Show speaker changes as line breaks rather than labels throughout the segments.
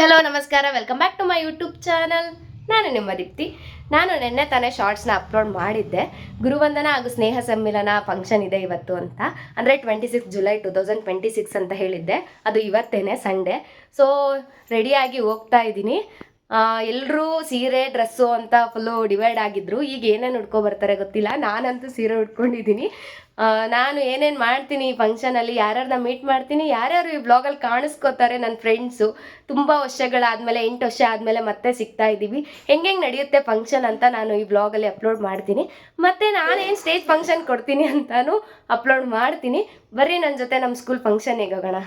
Hello ನಮಸ್ಕಾರ, welcome back to my YouTube channel. ನಾನು ನಿಮ್ಮ ದೀಪ್ತಿ. ನಾನು ನಿನ್ನೆ ತಾನೇ ಶಾರ್ಟ್ಸ್ನ ಅಪ್ಲೋಡ್ ಮಾಡಿದ್ದೆ. ಗುರುವಂದನ ಹಾಗೂ ಸ್ನೇಹ ಸಮ್ಮಿಲನ ಫಂಕ್ಷನ್ ಇದೆ ಇವತ್ತು ಅಂತ, ಅಂದರೆ 26 ಜುಲೈ 2026 ಅಂತ ಹೇಳಿದ್ದೆ. ಅದು ಇವತ್ತೇನೆ ಸಂಡೇ. ಸೊ ರೆಡಿಯಾಗಿ ಹೋಗ್ತಾ ಇದ್ದೀನಿ. ಎಲ್ಲರೂ ಸೀರೆ ಡ್ರೆಸ್ಸು ಅಂತ ಫುಲ್ಲು ಡಿವೈಡ್ ಆಗಿದ್ರು. ಈಗ ಏನೇನು ಉಟ್ಕೊ ಬರ್ತಾರೆ ಗೊತ್ತಿಲ್ಲ. ನಾನಂತೂ ಸೀರೆ ಉಟ್ಕೊಂಡಿದ್ದೀನಿ. ನಾನು ಏನೇನು ಮಾಡ್ತೀನಿ ಈ ಫಂಕ್ಷನಲ್ಲಿ, ಯಾರ್ಯಾರನ್ನ ಮೀಟ್ ಮಾಡ್ತೀನಿ, ಯಾರ್ಯಾರು ಈ ಬ್ಲಾಗಲ್ಲಿ ಕಾಣಿಸ್ಕೋತಾರೆ ನನ್ನ ಫ್ರೆಂಡ್ಸು. ತುಂಬ ವರ್ಷಗಳಾದಮೇಲೆ 8 ವರ್ಷ ಆದಮೇಲೆ ಮತ್ತೆ ಸಿಗ್ತಾ ಇದ್ದೀವಿ. ಹೆಂಗೆ ನಡೆಯುತ್ತೆ ಫಂಕ್ಷನ್ ಅಂತ ನಾನು ಈ ಬ್ಲಾಗಲ್ಲಿ ಅಪ್ಲೋಡ್ ಮಾಡ್ತೀನಿ. ಮತ್ತು ನಾನೇನು ಸ್ಟೇಜ್ ಫಂಕ್ಷನ್ ಕೊಡ್ತೀನಿ ಅಂತಲೂ ಅಪ್ಲೋಡ್ ಮಾಡ್ತೀನಿ. ಬರ್ರಿ ನನ್ನ ಜೊತೆ ನಮ್ಮ ಸ್ಕೂಲ್ ಫಂಕ್ಷನ್ಗೆ ಹೋಗೋಣ.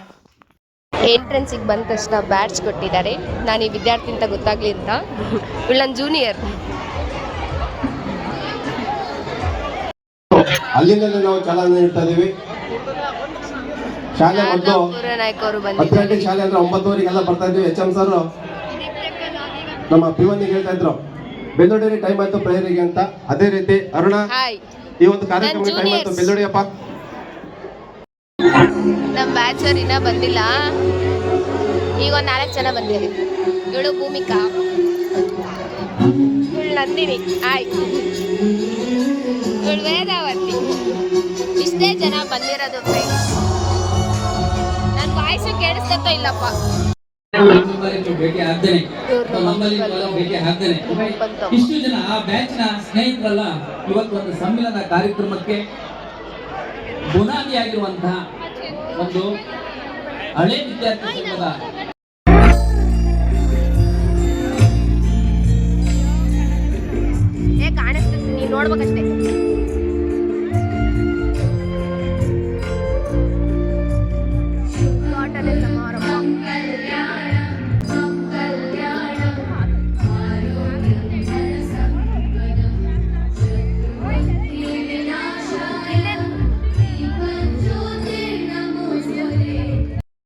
ಎಂಟ್ರೆನ್ಸಿಗೆ ಬಂದ ತಕ್ಷಣ ಬ್ಯಾಡ್ಜ್ ಕೊಟ್ಟಿದ್ದಾರೆ. ನಾನು ಈ ವಿದ್ಯಾರ್ಥಿ ಅಂತ ಗೊತ್ತಾಗ್ಲಿ ಅಂತ. ಇವಳು ನನ್ನ ಜೂನಿಯರ್.
ಅಲ್ಲಿಂದ ನಾವು ಚಾಲನೆ ನೀಡ್ತಾ ಇದೀವಿ. ಶಾಲೆ ಮೊದಲು 10 ಗಂಟೆಗೆ ಶಾಲೆ ಅಂದ್ರೆ 9:00 ಬರ್ತಾ ಇದ್ವಿ. HM ಸರ್ ನಮ್ಮ P1 ಹೇಳ್ತಾ ಇದ್ರು, ಬೆಲ್ಲುಡಿರಿ ಟೈಮ್ ಆಯ್ತು ಪ್ರೇಯರಿಗೆ ಅಂತ. ಅದೇ ರೀತಿ ಅರುಣ ಈ ಒಂದು ಕಾರ್ಯಕ್ರಮಕ್ಕೆ ಟೈಮ್ ಆಯ್ತು, ಬೆಲ್ಲುಡಿಯಪ್ಪ.
ನಮ್ಮ ಬ್ಯಾಚರ್ ಇನ್ನೂ ಬಂದಿಲ್ಲ. ಈಗ ಒಂದು 4 ಜನ ಬಂದಿರಿ. ಇವಳು ಭೂಮಿಕಾ, ಇವಳು ನಂದಿನಿ, ಆಯ್ತು ಇವಳು ವೇದಾವತಿ. ಇಷ್ಟೇ ಜನ ಬಂದಿರೋದು ಫ್ರೆಂಡ್ಸ್. ನನ್ನ ವಾಯ್ಸು ಕೇಳಿಸ್ತೋ ಇಲ್ಲಪ್ಪ.
ಇಷ್ಟು ಜನ ಆ ಬ್ಯಾಚ್ನ ಸ್ನೇಹಿತರಲ್ಲ ಇವತ್ತು ಒಂದು ಸಮ್ಮಿಲನ ಕಾರ್ಯಕ್ರಮಕ್ಕೆ ಬುನಾದಿಯಾಗಿರುವಂತಹ ಒಂದು ಹಳೆ ವಿದ್ಯಾರ್ಥಿ ಸಂಘದ
ಕಾಣಿಸ್ತೀನಿ, ನೀವು ನೋಡ್ಬೇಕಷ್ಟೇ.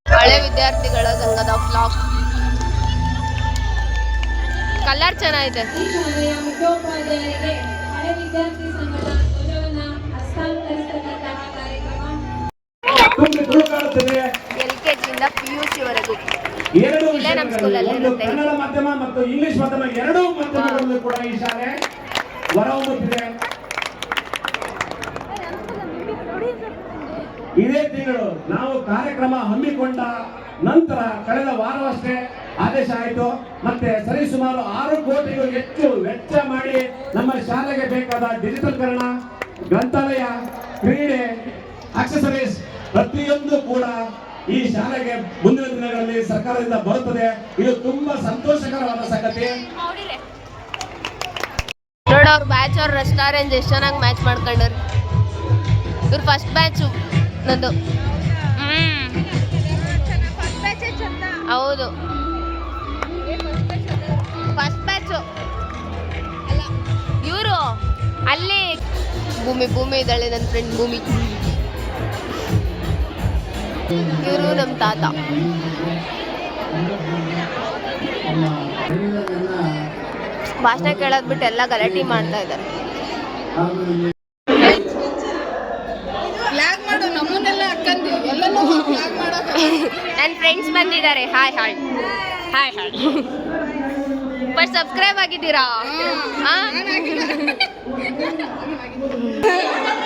ಹಳೆ ವಿದ್ಯಾರ್ಥಿಗಳ ಸಂಘದ ಫ್ಲಾಗ್ ಕಲರ್ ಚೆನ್ನಾಗಿದೆ. LKG ಇಂದ PUC ವರೆಗೂ ಇಲ್ಲೇ ನಮ್ಮ ಸ್ಕೂಲಲ್ಲಿ ಇರುತ್ತೆ.
ಕನ್ನಡ ಮಾಧ್ಯಮ ಮತ್ತು ಇಂಗ್ಲಿಷ್ ಮಾಧ್ಯಮ ಎರಡೂ ಮಾಧ್ಯಮಗಳಲ್ಲೂ ಕೂಡ ಈ ಶಾಲೆ ಹೊರಹೊಮ್ಮುತ್ತಿದೆ. ಇದೇ ತಿಂಗಳು ನಾವು ಕಾರ್ಯಕ್ರಮ ಹಮ್ಮಿಕೊಂಡ ನಂತರ ಕಳೆದ ವಾರವಷ್ಟೇ ಆದೇಶ ಆಯಿತು. ಮತ್ತೆ ಸರಿಸುಮಾರು 6 ಕೋಟಿಗೂ ಹೆಚ್ಚು ವೆಚ್ಚ ಮಾಡಿ ನಮ್ಮ ಶಾಲೆಗೆ ಬೇಕಾದ ಡಿಜಿಟಲ್ಕರಣ, ಗ್ರಂಥಾಲಯ, ಕ್ರೀಡೆ, ಆಕ್ಸೆಸರೀಸ್ ಪ್ರತಿಯೊಂದು ಕೂಡ ಈ ಶಾಲೆಗೆ ಮುಂದಿನ ದಿನಗಳಲ್ಲಿ ಸರ್ಕಾರದಿಂದ ಬರುತ್ತದೆ. ಇದು ತುಂಬಾ ಸಂತೋಷಕರವಾದ ಸಂಗತಿ.
ನೋಡ ಅವ್ರ ಬ್ಯಾಚ್, ಅವ್ರ ರೆಸ್ಟೋರೆಂಟ್ ಎಷ್ಟು ಚೆನ್ನಾಗಿ ಮ್ಯಾಚ್ ಮಾಡ್ಕೊಂಡ್ರಿ. ಇವ್ರು ಫಸ್ಟ್ ಬ್ಯಾಚು ನಂದು. ಹೌದು, ಫಸ್ಟ್ ಬ್ಯಾಚು. ಇವರು ಅಲ್ಲಿ ಭೂಮಿ ಇದ್ದಾಳೆ, ನನ್ನ ಫ್ರೆಂಡ್ ಭೂಮಿ. ಇವರು ನಮ್ಮ ತಾತ. ಭಾಷಣ ಕೇಳೋದ್ ಬಿಟ್ಟು ಎಲ್ಲ ಗಲಾಟೆ ಮಾಡ್ತಾ ಇದ್ದಾರೆ. ನನ್ನ ಫ್ರೆಂಡ್ಸ್ ಬಂದಿದ್ದಾರೆ. Hi hi hi hi. First subscribe ಆಗಿದ್ದೀರಾ?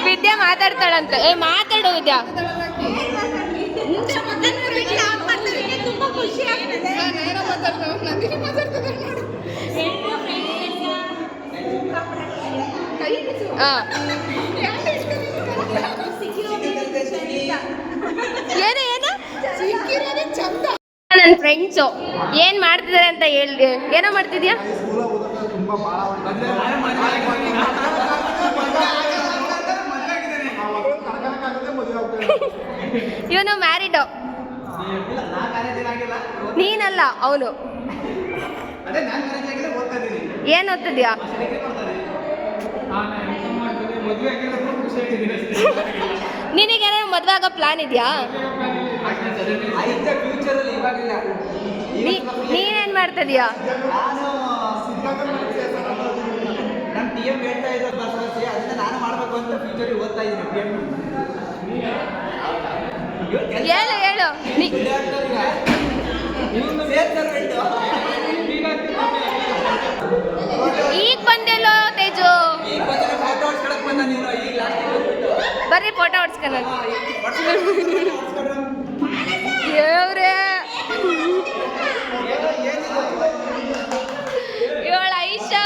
ವಿದ್ಯಾ ಮಾತಾಡ್ತಾಳಂತ. ಮಾತಾಡು ವಿದ್ಯಾ. ನನ್ನ ಫ್ರೆಂಡ್ಸು ಏನ್ ಮಾಡ್ತಿದ್ದಾರೆ ಅಂತ ಹೇಳಿ. ಏನೋ ಮಾಡ್ತಿದ್ಯಾ? ಇವನು ಮ್ಯಾರಿಡ್. ನೀನಲ್ಲ, ಅವನು. ಏನ್ ಓದ್ತಿದ್ಯಾ? ನಿನಗೇನಾದ್ರು ಮದ್ವೆ ಆಗೋ ಪ್ಲಾನ್ ಇದೆಯಾ? ನೀನೇನ್ ಮಾಡ್ತಿದ್ಯಾ? ಹೇಳು ಹೇಳು. ಬರ್ರಿ ಫೋಟೋ ಹೊಡ್ಸ್ಕೊಳ್ಳ ದೇವ್ರೇ ಇವಳ ಐಶು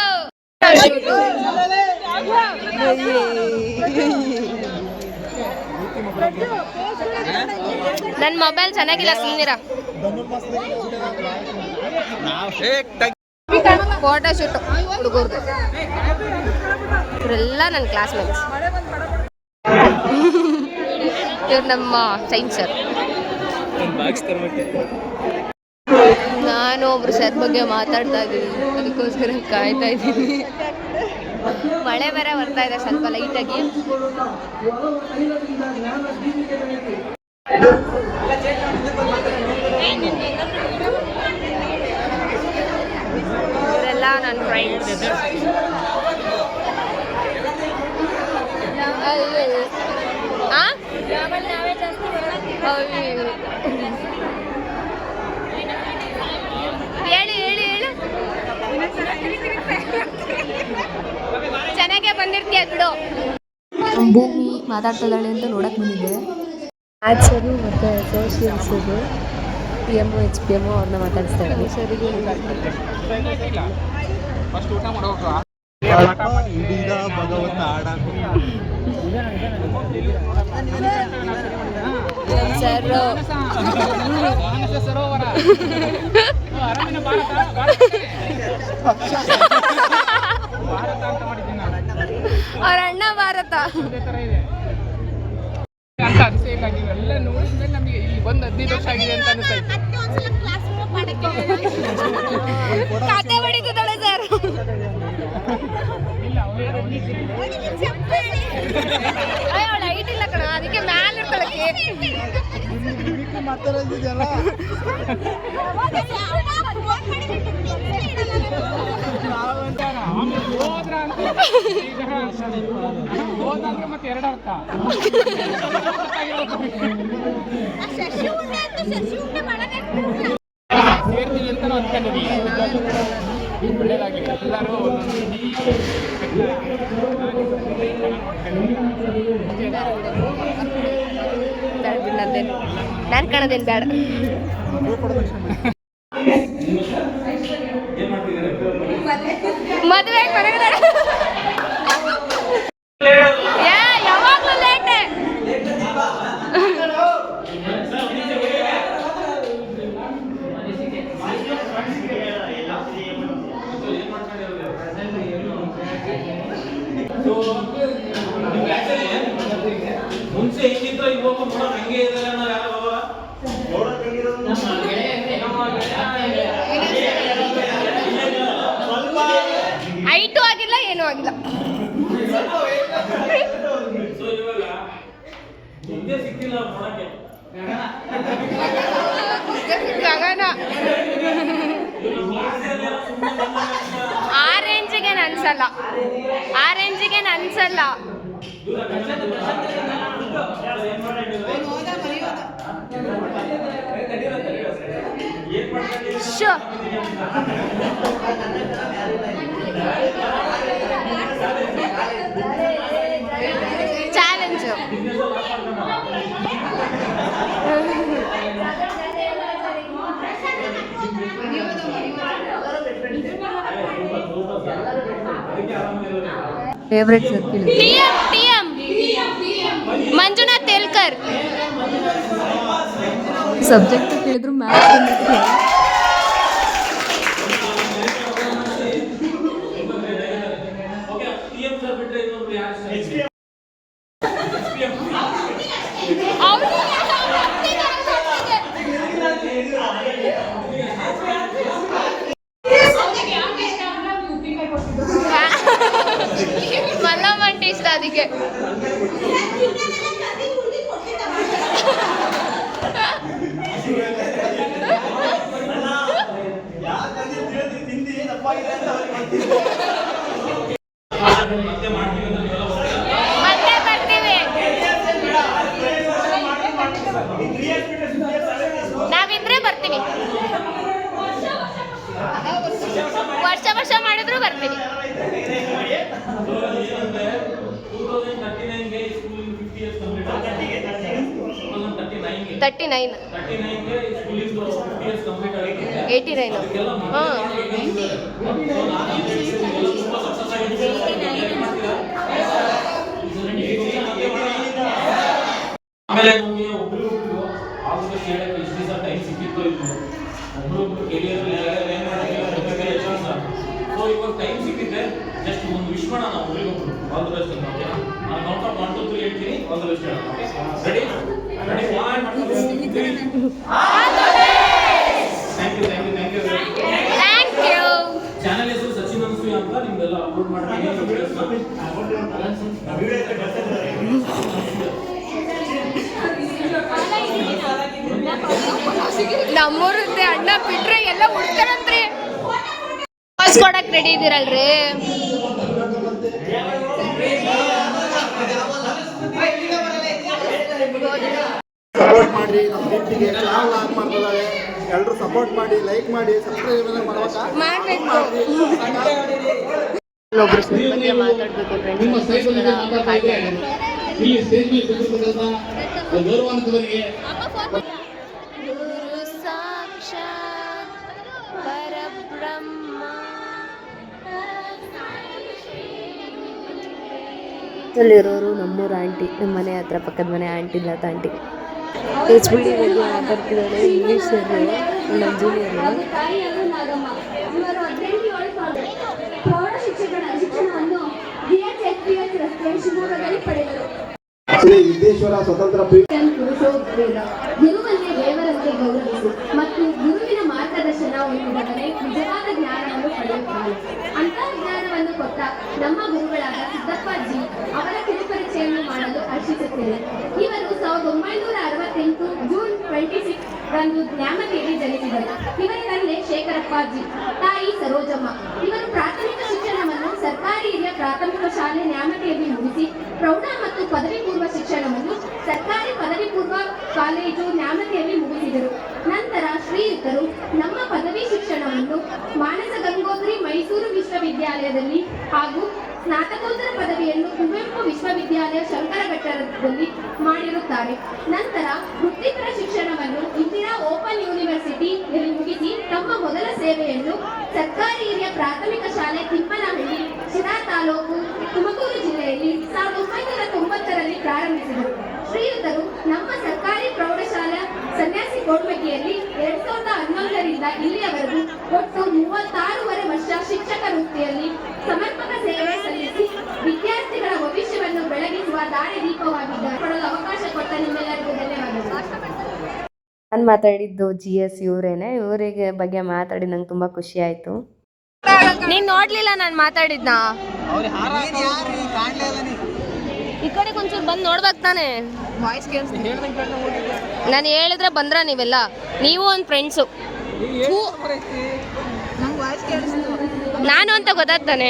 ನನ್ನ ಮೊಬೈಲ್ ಚೆನ್ನಾಗಿಲ್ಲ ಸುಮ್ಮನಿರ ಫೋಟೋ ಶೂಟ್ ಹುಡುಗರ್ದು ಇವರೆಲ್ಲ ನನ್ನ ಕ್ಲಾಸ್ಮೇಟ್ಸ್ ಇವ್ರು ನಮ್ಮ ಸೈನ್ಸ್ ಸರ್ ನಾನು ಒಬ್ರು ಸರ್ ಬಗ್ಗೆ ಮಾತಾಡ್ತಾ ಇದ್ದೀನಿ ಅದಕ್ಕೋಸ್ಕರ ಕಾಯ್ತಾ ಇದ್ದೀನಿ ಮಳೆ ಬೇರೆ ಬರ್ತಾ ಇದೆ ಸ್ವಲ್ಪ ಲೈಟಾಗಿ ಇವರೆಲ್ಲ ನನ್ನ ಫ್ರೆಂಡ್ಸ್ ಹೇಳಿ ಹೇಳಿ ಹೇಳು ಚೆನ್ನಾಗೇ ಬಂದಿರ್ತೀಯ ಬಿಡು
ಭೂಮಿ ಮಾತಾಡ್ತಾ ಇದ್ದಾಳೆ ಅಂತ ನೋಡಕ್ ಬಂದಿದ್ದೆ ಆಚರು ಮತ್ತು ಸೋಷಿಯಲ್ಸರು PMO HPMO ಅವ್ರನ್ನ ಮಾತಾಡಿಸ್ತಾ ಇದ್ದೀನಿ ಸರಿಗೆ ಸರ್ ಅವ್ರ ಅಣ್ಣ ಭಾರತ
ಅಂತ ಅನಿಸೇ ಇಲ್ಲ. ನೀವೆಲ್ಲ ನೋಡಿದ್ಮೇಲೆ ನಮಗೆ ಇಲ್ಲಿ ಬಂದು 15 ವರ್ಷ ಆಗಿದೆ ಅಂತ ಅನಿಸ್ತಾ
ಕತೆ ಹೊಡಿತಿದ್ದಾಳೆ ಸರ್ ಅವಳ ಹೈಟ್ ಇಲ್ಲ ಕಣ ಅದಕ್ಕೆ ಮ್ಯಾಲ ಇರ್ತಾಳೆ
ಹೋದ್ರ ಅಂತ ಹೋದಂದ್ರೆ ಮತ್ತೆ ಎರಡು ಅರ್ಥ ಸೇರ್ತೀವಿ ಅಂತ ನಾವು ಅಂದ್ಕೊಂಡಿದ್ದೀವಿ. ಒಳ್ಳೆಯದಾಗಿ ಎಲ್ಲರೂ
ನಾನು ಕಾಣೋದೇನು ಬೇಡ ಮದುವೆ ಯಾವಾಗಲೂ ಲೇಟೆ
ಮುಂಚೆ ಹಿಂಗಿದ್ರು ಇವಾಗ ನೋಡೋ ಹಂಗೆ ಇದ್ದಾರೆ ಅನ್ನೋ ಯಾರು
ಹೈಟು ಆಗಿಲ್ಲ ಏನೂ ಆಗಿಲ್ಲ
ಸೊ ಇವಾಗ ಮುಂದೆ ಸಿಕ್ಕಿಲ್ಲ ನೋಡಕ್ಕೆ
ಗಗನ ಆ ರೇಂಜಿಗೇನು ಅನ್ಸಲ್ಲ ಆ ರೇಂಜಿಗೇನು ಅನ್ಸಲ್ಲ show challenge
favourite circle
TM Manjunath Telkar
subject ಕೇಳಿದ್ರು ಮ್ಯಾಥ್ಸ್
ಮಲ್ಲಮ್ಮಂಟಿ ಇಷ್ಟ ಅದಕ್ಕೆ ಮತ್ತೆ ಬರ್ತೀವಿ ನಾವಿದ್ರೆ ಬರ್ತೀವಿ ವರ್ಷ ಮಾಡಿದ್ರು ಬರ್ತೀವಿ
2039ಗೆ ಸ್ಕೂಲಿಂಗ್ 50 ಇಯರ್ಸ್ ಕಂಪ್ಲೀಟ್ ಆಗಿದೆ. 2039ಗೆ
39
ಸ್ಕೂಲಿಂಗ್ 50 ಇಯರ್ಸ್ ಕಂಪ್ಲೀಟ್ ಆಗಿದೆ.
89
ಅದಕ್ಕೆಲ್ಲ
ಹಾಂ
ತುಂಬಾ ಸಕ್ಸಸ್ ಆಗಿದೆ. ಆಮೇಲೆ ನಮಗೆ ಒಬ್ರು ಆಲ್ಮೋಸ್ಟ್ ಹೇಳಕ್ಕೆ ಇಷ್ಟು ದಿವಸ ಟೈಮ್ ಸಿಕ್ಕಿತ್ತು ಇತ್ತು ಒಬ್ರು ಕೆರಿಯರ್ ಏನ್ ಮಾಡಿದ್ರೆ ಸೊ ಇವಾಗ ಟೈಮ್ ಸಿಕ್ಕಿದೆ ಜಸ್ಟ್ ಒಂದು ವಿಶ್ ಮಾಡೋಣ ಒಬ್ರಿಗೊಬ್ರು ಆಲ್ ದ ಬೆಸ್ಟ್ ಅಂತ ನಾನು ಕೌಂಟ್ ಆಫ್ 1 2 3 ಹೇಳ್ತೀನಿ ಆಲ್ ದ ಬೆಸ್ಟ್ ಹೇಳೋಣ ready ready 1 2 3 thank you channel ಹೆಸರು ಸಚಿನ್ ಅನ್ಸೂಯ ಅಂತ ನಿಮ್ಗೆಲ್ಲ ಅಪ್ಲೋಡ್ ಮಾಡ್ತೀನಿ
ನಮ್ಮೂರದ್ದೆ ಅಣ್ಣ ಬಿಟ್ರೆ ಎಲ್ಲ ಹುಡ್ತಾರಂತ್ರಿ ಕೊಡಕ್ ರೆಡಿ ಇದೀರಲ್ರಿ
ಸಪೋರ್ಟ್ ಮಾಡಿ ನಮ್ಮ ದೀಪ್ತಿಗೆ ಚಾನಲ್ ಆನ್ ಮಾಡ್ತಿದ್ದಾರೆ ಎಲ್ಲರೂ ಸಪೋರ್ಟ್ ಮಾಡಿ ಲೈಕ್ ಮಾಡಿ ಸಬ್ಸ್ಕ್ರೈಬ್
ಮಾಡ್ಬೇಕು ಒಬ್ರು ಬಗ್ಗೆ ಮಾತಾಡ್ಬೇಕು
ನಿಮ್ಮ ಸ್ನೇಹಿತರಿಗೆ ಮಾತಾಡ್ತಾ ಇದ್ರೆ ಇಲ್ಲಿ ಸ್ಟೇಜ್ ಮೇಲೆ ಕೂತಿರ್ತಕ್ಕಂಥ ಗೌರವಾನ್ವಿತರಿಗೆ
ಗುರು ಸಾಕ್ಷಾತ್ ಪರಬ್ರಹ್ಮ
ಅಲ್ಲಿರೋರು ನಮ್ಮೂರ ಆಂಟಿ ನಮ್ಮ ಮನೆ ಹತ್ರ ಪಕ್ಕದ ಮನೆ ಆಂಟಿ ಲತಾ ಆಂಟಿ HBD ಬಗ್ಗೆ ಮಾತಾಡ್ತಿದ್ದಾರೆ ಇಂಗ್ಲೀಷಲ್ಲಿ ನಮ್ಮ ಜೂನಿಯರು
ತಾಯಿಯವರು ನಾಗಮ್ಮ ಇವರು 18 ಪ್ರೌಢ ಶಿಕ್ಷಣವನ್ನು DHSPH ರಸ್ತೆ ಶಿವಮೊಗ್ಗದಲ್ಲಿ ಪಡೆದರು.
ಶ್ರೀ ವಿದ್ಯೇಶ್ವರ ಸ್ವತಂತ್ರ
ಗುರುವನ್ನೇ ದೇವರಂತೆ ಗೌರವಿಸಿ ಮತ್ತು ಗುರುವಿನ ಮಾರ್ಗದರ್ಶನ ಹೊಂದಿದವರೇ ನಿಜವಾದ ಜ್ಞಾನವನ್ನು ಪಡೆಯುತ್ತಾರೆ. ಅಂತರ್ಜ್ಞಾನವನ್ನು ಕೊಟ್ಟ ನಮ್ಮ ಗುರುಗಳಾದ ಸಿದ್ದಪ್ಪಾಜಿ ಅವರ ಕಿರುಪರಿಚೆಯನ್ನು ಮಾಡಲು ಹರ್ಷಿಸುತ್ತೇನೆ. ಇವರು 1968 ಜೂನ್ 26 ರಂದು ನ್ಯಾಮತಿಯಲ್ಲಿ ಜನಿಸಿದರು. ಇವರ ತಂದೆ ಶೇಖರಪ್ಪಾಜಿ, ತಾಯಿ ಸರೋಜಮ್ಮ. ಇವರು ಪ್ರಾಥಮಿಕ ಶಿಕ್ಷಣವನ್ನು ಸರ್ಕಾರಿ ಹಿರಿಯ ಪ್ರಾಥಮಿಕ ಶಾಲೆ ನ್ಯಾಮತಿಯಲ್ಲಿ ಮುಗಿಸಿ ಪ್ರೌಢ ಮತ್ತು ಪದವಿ ಪೂರ್ವ ಶಿಕ್ಷಣವನ್ನು ಸರ್ಕಾರಿ ಪದವಿ ಪೂರ್ವ ಕಾಲೇಜು ನ್ಯಾಮತಿಯಲ್ಲಿ ಮುಗಿಸಿದರು. ನಂತರ ಶ್ರೀಯುತರು ನಮ್ಮ ಪದವಿ ಶಿಕ್ಷಣವನ್ನು ಮಾನಸ ಗಂಗೋತ್ರಿ ಮೈಸೂರು ವಿಶ್ವವಿದ್ಯಾಲಯದಲ್ಲಿ ಹಾಗೂ ಸ್ನಾತಕೋತ್ತರ ಪದವಿಯನ್ನು ಕುವೆಂಪು ವಿಶ್ವವಿದ್ಯಾಲಯ ಶಂಕರಘಟ್ಟದಲ್ಲಿ ಮಾಡಿರುತ್ತಾರೆ. ನಂತರ ವೃತ್ತಿಪರ ಶಿಕ್ಷಣವನ್ನು ಇಂದಿರಾ ಓಪನ್ ಯೂನಿವರ್ಸಿಟಿಯಲ್ಲಿ ಮುಗಿಸಿ ತಮ್ಮ ಮೊದಲ ಸೇವೆಯನ್ನು ಸರ್ಕಾರಿ ಹಿರಿಯ ಪ್ರಾಥಮಿಕ ಶಾಲೆ ತಿಮ್ಮನಹಳ್ಳಿ, ಶಿರಾ ತಾಲೂಕು, ತುಮಕೂರು ಜಿಲ್ಲೆಯಲ್ಲಿ 1990ರಲ್ಲಿ ಪ್ರಾರಂಭಿಸಿದರು. ಶ್ರೀಯುತರು ನಮ್ಮ ಸರ್ಕಾರಿ ಪ್ರೌಢಶಾಲಾ ಸನ್ಯಾಸಿ ಕೋಡ್ಮಗಿಯಲ್ಲಿ 2011ರಿಂದ ಇಲ್ಲಿಯವರೆಗೂ ಒಟ್ಟು 36 ವರ್ಷ ಶಿಕ್ಷಕ ವೃತ್ತಿಯಲ್ಲಿ ಸಮರ್ಪಕ ಸೇವೆ ಸಲ್ಲಿಸಿ ವಿದ್ಯಾರ್ಥಿಗಳ ಭವಿಷ್ಯವನ್ನು ಬೆಳಗಿಸುವ ದಾರಿದೀಪವಾಗಿದ್ದಾರೆ. ಕೊಡಲು ಅವಕಾಶ ಕೊಟ್ಟ ನಿಮ್ಮೆಲ್ಲರಿಗೂ ಧನ್ಯವಾದಗಳು.
ನಾನು ಮಾತಾಡಿದ್ದು GS ಇವರೇನೆ. ಇವರಿಗೆ ಬಗ್ಗೆ ಮಾತಾಡಿ ನಂಗೆ ತುಂಬ ಖುಷಿ ಆಯಿತು.
ನೀನ್ ನೋಡ್ಲಿಲ್ಲ ನಾನು ಮಾತಾಡಿದ್ನ ಈ ಕಡೆ ಒಂಚೂರು ಬಂದು ನೋಡ್ಬೇಕು ತಾನೆ. ನಾನು ಹೇಳಿದ್ರೆ ಬಂದ್ರ ನೀವೆಲ್ಲ ನೀವು ಒಂದು ಫ್ರೆಂಡ್ಸು ನಾನು ಅಂತ ಗೊತ್ತಾಗ್ತಾನೆ.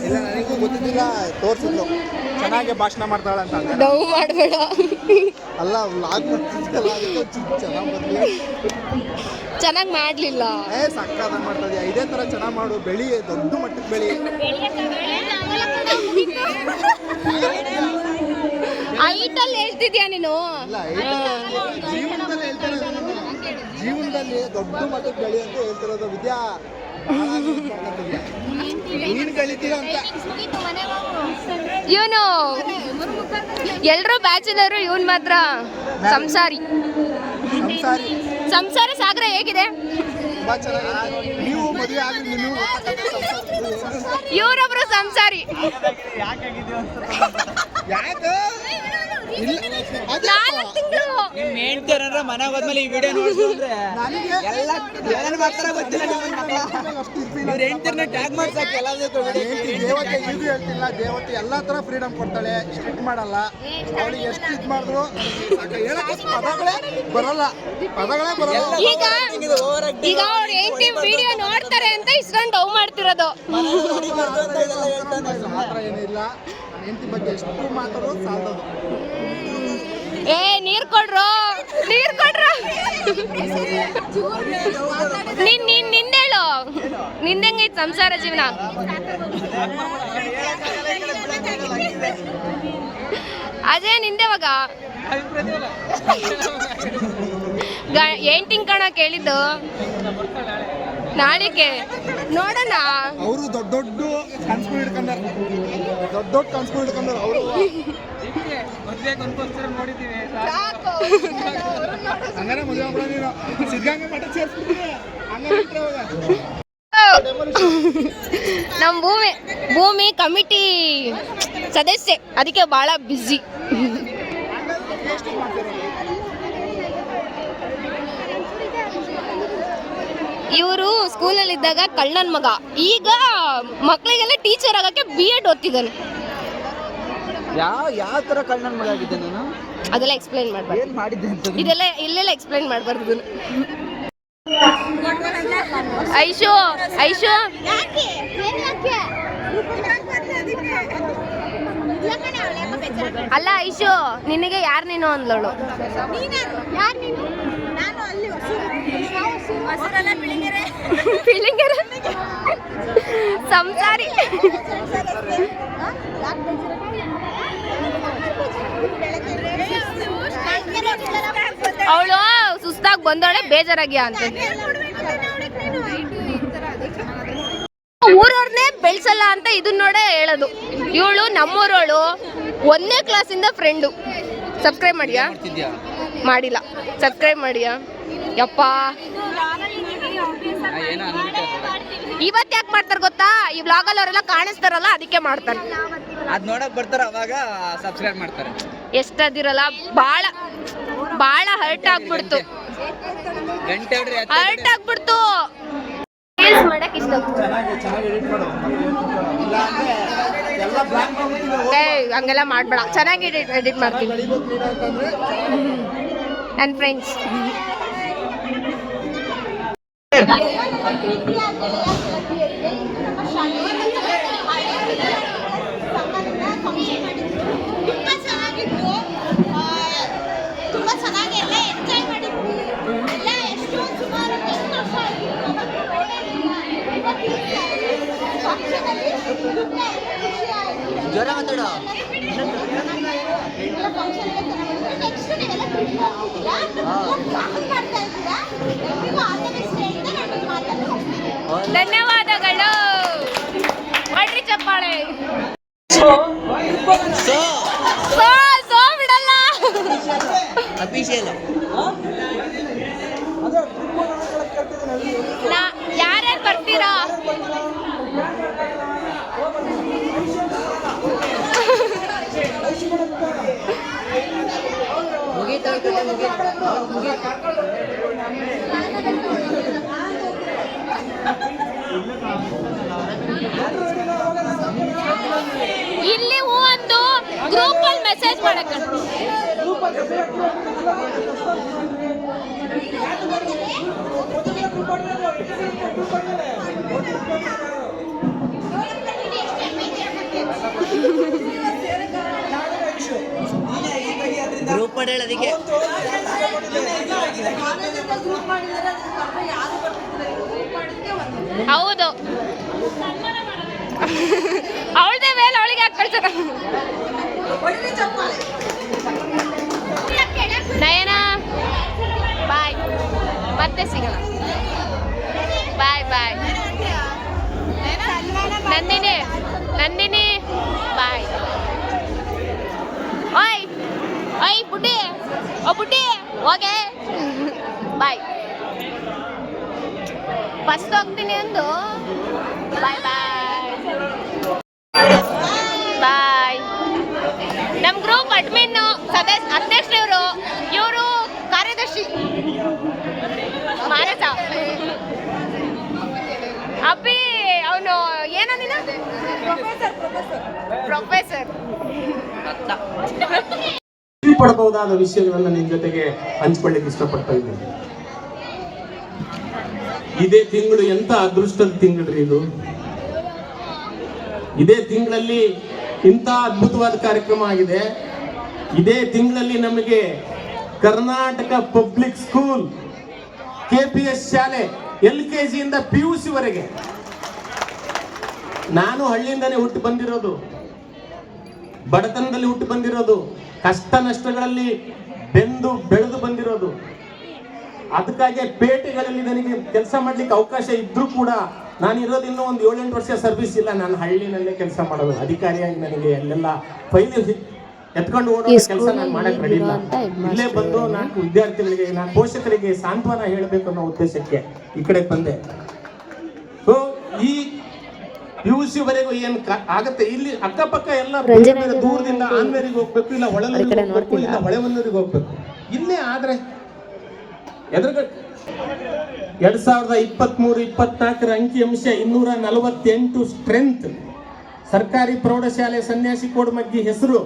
ಇಲ್ಲ ನನಗೂ ಗೊತ್ತಿದ್ದಿಲ್ಲ, ತೋರಿಸಿದ್ಲು ಚೆನ್ನಾಗಿ ಭಾಷಣ ಮಾಡ್ತಾಳೆ ಅಂತ.
ಡೌ ಮಾಡಬೇಡ
ಅಲ್ಲ ವ್ಲಾಗ್ ಮಾಡ್ತಿದ್ದಲ್ಲ ಅದಕ್ಕೆ ಚೆನ್ನಾಗಿ ಬಂದ್ಲಿ.
ಚೆನ್ನಾಗಿ ಮಾಡ್ಲಿಲ್ಲ.
ಸಕ್ಕದ ಮಾಡ್ತಾ ಇದೆಯಾ, ಇದೇ ಥರ ಚೆನ್ನಾಗಿ ಮಾಡು, ಬೆಳಿ, ದೊಡ್ಡ ಮಟ್ಟಕ್ಕೆ ಬೆಳಿ.
ಐಟಲ್ಲಿ ಹೇಳ್ತಿದ್ಯಾ ನೀನು?
ಇಲ್ಲ ಜೀವನದಲ್ಲಿ ಹೇಳ್ತಾರೆ, ಜೀವನದಲ್ಲಿ ದೊಡ್ಡ ಮಟ್ಟಕ್ಕೆ ಬೆಳಿ ಅಂತ ಹೇಳ್ತಿರೋದು. ವಿದ್ಯಾ ನೀನು ಕಳಿತೀರ ಅಂತ.
ಇವನು ಎಲ್ರೂ ಬ್ಯಾಚುಲರು, ಇವನ್ ಮಾತ್ರ ಸಂಸಾರಿ.
ಸಂಸಾರಿ
ಸಂಸಾರ ಸಾಗರ ಹೇಗಿದೆ?
ತುಂಬಾ ಚೆನ್ನಾಗಿದೆ. ನೀವು ಮದುವೆ ಆಗಿ ನೀವು
ಇವರೊಬ್ರು ಸಂಸಾರಿ.
ಯಾಕೆ
ಮನೆಗೆ ಹೋದ್ಮೇಲೆ ಈ ವಿಡಿಯೋ ನೋಡಿದ್ರೆ ಏನೇನು ಮಾಡ್ತಾರ ಗೊತ್ತಿಲ್ಲ. ಟ್ಯಾಗ್ ಮಾಡ್ಸಕ್ಕೆ
ದೇವತೆ ಇದು ಹೇಳ್ತಿಲ್ಲ. ದೇವತೆ ಎಲ್ಲ ತರ ಫ್ರೀಡಮ್ ಕೊಡ್ತಾಳೆ, ಸ್ಟ್ರಿಕ್ಟ್ ಮಾಡಲ್ಲ. ಅವಳಿಗೆ ಎಷ್ಟು ಇದು ಮಾಡಿದ್ರು ಹೇಳಕ್ಕೆ ಪದಗಳೇ ಬರಲ್ಲ.
ಈಗ ಈಗ ಅವ್ರು ಹೆಂಡತಿ ವಿಡಿಯೋ ನೋಡ್ತಾರೆ ಅಂತ ಇಷ್ಟೊಂದು ಡೌ ಮಾಡ್ತಿರೋದು.
ಮಾತ್ರ ಏನಿಲ್ಲ, ಹೆಂಡತಿ ಬಗ್ಗೆ ಎಷ್ಟು ಮಾತಾಡೋದು ಸಾಲದು.
ನೀರ್ ಕೊಡ್ರು, ನೀರ್ ಕೊಡ್ರು. ನಿಂದೇಳು, ನಿಂದಂಗೈತ್ ಸಂಸಾರ ಜೀವನ? ಅಜಯ್ ನಿಂದೆವಾಗ ಏಂಟಿಂಗ್ ಕಣ ಕೇಳಿದ್ದು ನಾಳೆಗೆ ನೋಡೋಣ.
ಅವರು ದೊಡ್ಡ ದೊಡ್ಡ ಕನ್ಸ್ಗಳು ಹಿಡ್ಕೊಂಡಾರ, ದೊಡ್ಡ ಕನ್ಸ್ಗಳು ಹಿಡ್ಕೊಂಡಾರ ಅವರು. ಹಂಗಾರೆ ಮದುವೆ ಆಗ್ಬಿಡ ನೀನು, ಸಿದ್ಧಗಂಗೆ ಮಠ ಸೇರಿಸ್ಬಿಡ್ತೀನಿ ಹಂಗಾರೆ ಅವಾಗ.
ನಮ್ಮ ಭೂಮಿ ಕಮಿಟಿ ಸದಸ್ಯೆ, ಅದಕ್ಕೆ ಭಾಳ ಬ್ಯುಸಿ. ಇವರು ಸ್ಕೂಲಲ್ಲಿದ್ದಾಗ ಕಳ್ಳನ ಮಗ, ಈಗ ಮಕ್ಕಳಿಗೆಲ್ಲ ಟೀಚರ್ ಆಗಕ್ಕೆ B.Ed ಓದ್ತಿದ್ದಾನೆ.
ಯಾವ ತರ ಕಳ್ಳನ ಮಗ ಆಗಿದ್ದೆ ನಾನು?
ಅದೆಲ್ಲ ಎಕ್ಸ್ಪ್ಲೈನ್ ಮಾಡ್ಬಾರ್ದು,
ಏನ್ ಮಾಡಿದ್ದೆ ಅಂತ
ಇದೆಲ್ಲ ಇಲ್ಲೆಲ್ಲ ಎಕ್ಸ್ಪ್ಲೈನ್ ಮಾಡಬಾರ್ದು. ಐಶು ಅಲ್ಲ ಐಶು, ನಿನಗೆ ಯಾರು ನೀನು ಅಂದ್ಲೋಳು. ಪಿಳಿಂಗೆರೆ ಸಂಸಾರಿ. ಅವಳು ಸುಸ್ತಾಗಿ ಬಂದವಳೆ, ಬೇಜಾರಾಗ್ಯಾ ಅಂತ. ಊರವ್ರನ್ನೇ ಬೆಳ್ಸಲ್ಲ ಅಂತ ಇದನ್ನ ನೋಡೇ ಹೇಳೋದು. ಇವಳು ನಮ್ಮೂರೋಳು, 1ನೇ ಕ್ಲಾಸಿಂದ ಫ್ರೆಂಡು. ಸಬ್ಸ್ಕ್ರೈಬ್ ಮಾಡಿಯಾ? ಮಾಡಿಲ್ಲ, ಸಬ್ಸ್ಕ್ರೈಬ್ ಮಾಡಿಯಾ? ಯಪ್ಪ, ಇವತ್ತು ಯಾಕೆ ಮಾಡ್ತಾರೆ ಗೊತ್ತಾ? ಈ ವ್ಲಾಗಲ್ಲಿ ಅವರೆಲ್ಲ ಕಾಣಿಸ್ತಾರಲ್ಲ, ಅದಕ್ಕೆ ಮಾಡ್ತಾರೆ.
ಅದ್ ನೋಡಕ್ ಬರ್ತಾರ, ಅವಾಗ ಸಬ್ಸ್ಕ್ರೈಬ್ ಮಾಡ್ತಾರೆ.
ಎಷ್ಟದಿರಲ್ಲ, ಬಾಳ ಹರ್ಟ್ ಆಗ್ಬಿಡ್ತು. ಹರ್ಟ್ ಆಗ್ಬಿಡ್ತು. ರೀಲ್ಸ್ ಮಾಡಕ್ ಇಷ್ಟ. ಹಂಗೆಲ್ಲ ಮಾಡ್ಬೇಡ, ಚೆನ್ನಾಗಿ ಎಡಿಟ್ ಮಾಡ್ತೀನಿ. ನನ್ನ ಫ್ರೆಂಡ್ಸ್
ತುಂಬಾ ಚೆನ್ನಾಗಿ ಎಲ್ಲ ಎಂಜಾಯ್ ಮಾಡಿದ್ವಿ. ಎಲ್ಲ ಎಷ್ಟು ಸುಮಾರು 10 ವರ್ಷ
ಜ್ವರ ಮಾತಾಡೋ.
ಧನ್ಯವಾದಗಳು. ಮಾಡ್ರಿ ಚಪ್ಪಾಳೆ. ಸೋ ಬಿಡಲ್ಲ. ಯಾರ್ಯಾರು ಬರ್ತೀರಾ? ಇಲ್ಲಿ ಒಂದು ಗ್ರೂಪ್ ಅಲ್ಲಿ ಮೆಸೇಜ್ ಮಾಡಕ್ಕೆ
ಗ್ರೂಪ್ ಮಾಡಿ ಹೇಳೋದಕ್ಕೆ
ಹೌದು. ಅವಳದೇ ಮೇಲೆ ಅವಳಿಗೆ ಯಾಕೆ ಕಳ್ಸೋಣ? ನಯನ ಬಾಯ್, ಮತ್ತೆ ಸಿಗೋಣ. ಬಾಯ್ ಬಾಯ್. ನಂದಿನಿ ಬಾಯ್. ಓಯ್ ಓಯ್ ಬುಡ್ಡಿ, ಓ ಬುಡ್ಡಿ, ಓಕೆ ಬಾಯ್. ಫಸ್ಟ್ ಹೋಗ್ತೀನಿ ಅಂದು ಬಾಯ್ ಬಾಯ್ ಬಾಯ್. ನಮ್ಮ ಗ್ರೂಪ್ ಅಡ್ಮಿನ್ ಅಧ್ಯಕ್ಷರವರು, ಇವರು ಕಾರ್ಯದರ್ಶಿ ಮಾನಸ. ಅಪ್ಪಿ ಅವನು ಏನೋ ನೀನು ಪ್ರೊಫೆಸರ್.
ಪಡಬಹುದಾದ ವಿಷಯಗಳನ್ನ ನಿಮ್ ಜೊತೆಗೆ ಹಂಚ್ಕೊಳ್ಳಿಕ್ಕೆ ಇಷ್ಟಪಡ್ತಾ ಇದ್ದೀನಿ. ಇದೇ ತಿಂಗಳು ಎಂತ ಅದೃಷ್ಟದ ತಿಂಗಳು ಇದು. ಇದೇ ತಿಂಗಳಲ್ಲಿ ಇಂಥ ಅದ್ಭುತವಾದ ಕಾರ್ಯಕ್ರಮ ಆಗಿದೆ. ಇದೇ ತಿಂಗಳಲ್ಲಿ ನಮಗೆ ಕರ್ನಾಟಕ ಪಬ್ಲಿಕ್ ಸ್ಕೂಲ್ KPS ಶಾಲೆ LKG ಇಂದ PUC ವರೆಗೆ, ನಾನು ಹಳ್ಳಿಯಿಂದಾನೇ ಹುಟ್ಟು ಬಂದಿರೋದು. ಬಡತನದಲ್ಲಿ ಹುಟ್ಟು ಬಂದಿರೋದು, ಕಷ್ಟ ನಷ್ಟಗಳಲ್ಲಿ ಬೆಂದು ಬೆಳೆದು ಬಂದಿರೋದು. ಅದಕ್ಕಾಗಿ ಪೇಟೆಗಳಲ್ಲಿ ನನಗೆ ಕೆಲಸ ಮಾಡ್ಲಿಕ್ಕೆ ಅವಕಾಶ ಇದ್ರೂ ಕೂಡ ನಾನು ಇರೋದು ಇನ್ನೂ ಒಂದು 7-8 ವರ್ಷ ಸರ್ವಿಸ್ ಇಲ್ಲ. ನಾನು ಹಳ್ಳಿನಲ್ಲೇ ಕೆಲಸ ಮಾಡೋದು, ಅಧಿಕಾರಿಯಾಗಿ ನನಗೆ ಅಲ್ಲೆಲ್ಲ ಫೈಲ್ ಎತ್ಕೊಂಡು ಓಡೋ ಕೆಲಸ ನಾನು ಮಾಡಕ್ ರೆಡಿ ಇಲ್ಲ. ಇಲ್ಲೇ ಬಂದು 4 ವಿದ್ಯಾರ್ಥಿಗಳಿಗೆ, 4 ಪೋಷಕರಿಗೆ ಸಾಂತ್ವನ ಹೇಳಬೇಕು ಅನ್ನೋ ಉದ್ದೇಶಕ್ಕೆ ಈ ಕಡೆ ಬಂದೆ. ಸೊ ಈ PUC ವರೆಗೂ ಏನ್ ಆಗತ್ತೆ, ಇಲ್ಲಿ ಅಕ್ಕಪಕ್ಕ ಎಲ್ಲ ಬೇರೆ ಬೇರೆ ದೂರದಿಂದ ಆನ್ವೇರಿಗೆ ಹೋಗ್ಬೇಕು, ಇಲ್ಲ ಹೊಳೆನೂರಿಗೆ ಹೋಗ್ಬೇಕು, ಇಲ್ಲ ಹೊಳೆವನ್ನೂರಿಗೆ ಹೋಗ್ಬೇಕು. ಇಲ್ಲೇ ಆದ್ರೆ ಎದುರುಗಡೆ 2023-24 ಅಂಕಿಅಂಶ 248 ಸ್ಟ್ರೆಂತ್. ಸರ್ಕಾರಿ ಪ್ರೌಢಶಾಲೆ ಸನ್ಯಾಸಿ ಕೋಡ್ಮಗ್ಗಿ ಹೆಸರು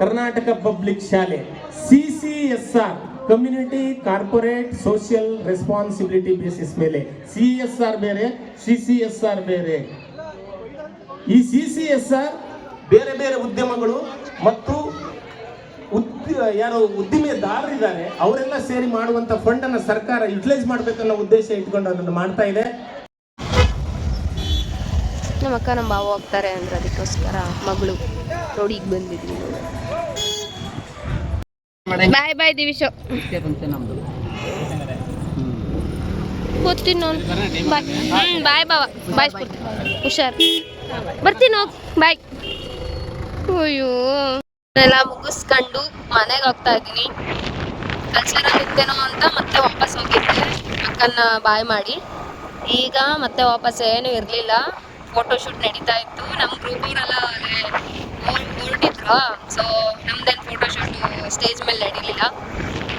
ಕರ್ನಾಟಕ ಪಬ್ಲಿಕ್ ಶಾಲೆ. CCSR community corporate social responsibility basis ಮೇಲೆ. CSR ಬೇರೆ, CCSR ಬೇರೆ. ಈ CCSR ಬೇರೆ ಬೇರೆ ಉದ್ಯಮಗಳು ಮತ್ತು ಯಾರು ಉದ್ದಿಮೆದಾರರಿದ್ದಾರೆ ಅವರೆಲ್ಲ ಸೇರಿ ಮಾಡುವಂತ ಫಂಡ್ ಅನ್ನ ಸರ್ಕಾರ ಯುಟಿಲೈಸ್ ಮಾಡ್ಬೇಕನ್ನೋ ಉದ್ದೇಶ ಇಟ್ಕೊಂಡು ಅದನ್ನು ಮಾಡ್ತಾ ಇದೆ.
ನಮ್ಮ ಅಕ್ಕ ನಮ್ಮ ಬಾವ ಹೋಗ್ತಾರೆ ಅಂದ್ರೆ ಅದಕ್ಕೋಸ್ಕರ ಮಗಳು ರೋಡಿಗೆ ಬಂದಿದ್ವಿ. ಬಾಯ್ ಬಾಯ್ ದಿವಿಶೋ, ಕೂತೀನಿ ನೋಡು. ಬಾಯ್ ಬಾಯ್ ಬಾವ, ಬಾಯ್ ಹುಷಾರ್, ಬರ್ತೀನಿ ಹೋಗಿ, ಬಾಯ್. ಅಯ್ಯೋ ಎಲ್ಲ ಮುಗಿಸ್ಕೊಂಡು ಮನೆಗೆ ಹೋಗ್ತಾ ಇದ್ದೀನಿ. ಕಲ್ಚರಲ್ ಇತ್ತೇನೋ ಅಂತ ಮತ್ತೆ ವಾಪಸ್ ಹೋಗಿದ್ದೆ ಅಕ್ಕನ್ನ ಬಾಯ್ ಮಾಡಿ. ಈಗ ಮತ್ತೆ ವಾಪಸ್ ಏನೂ ಇರಲಿಲ್ಲ, ಫೋಟೋಶೂಟ್ ನಡೀತಾ ಇತ್ತು. ನಮ್ಮ ಗ್ರೂಪವರೆಲ್ಲ ಹೊರಟಿದ್ರು, ಸೊ ನಮ್ದೇನು ಫೋಟೋಶೂಟ್ ಸ್ಟೇಜ್ ಮೇಲೆ ನಡೀಲಿಲ್ಲ.